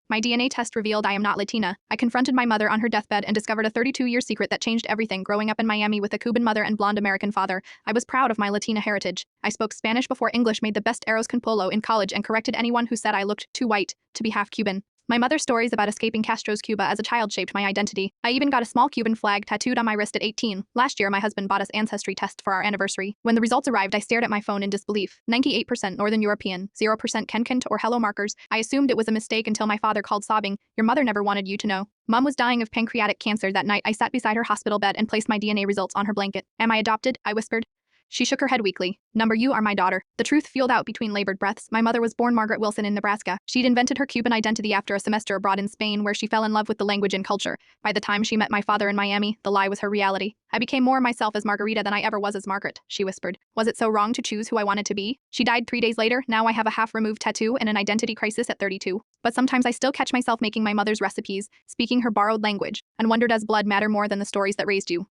My DNA test revealed I am not Latina. I confronted my mother on her deathbed and discovered a 32-year secret that changed everything. Growing up in Miami with a Cuban mother and blonde American father, I was proud of my Latina heritage. I spoke Spanish before English, made the best arroz con pollo in college, and corrected anyone who said I looked too white to be half Cuban. My mother's stories about escaping Castro's Cuba as a child shaped my identity. I even got a small Cuban flag tattooed on my wrist at 18. Last year, my husband bought us ancestry tests for our anniversary. When the results arrived, I stared at my phone in disbelief. 98% Northern European, 0% Kenkint or Hello markers. I assumed it was a mistake until my father called sobbing, "Your mother never wanted you to know." Mom was dying of pancreatic cancer that night. I sat beside her hospital bed and placed my DNA results on her blanket. "Am I adopted?" I whispered. She shook her head weakly. "Number, you are my daughter." The truth fueled out between labored breaths. My mother was born Margaret Wilson in Nebraska. She'd invented her Cuban identity after a semester abroad in Spain, where she fell in love with the language and culture. By the time she met my father in Miami, the lie was her reality. "I became more myself as Margarita than I ever was as Margaret," she whispered. "Was it so wrong to choose who I wanted to be?" She died 3 days later. Now I have a half-removed tattoo and an identity crisis at 32. But sometimes I still catch myself making my mother's recipes, speaking her borrowed language, and wonder, does blood matter more than the stories that raised you?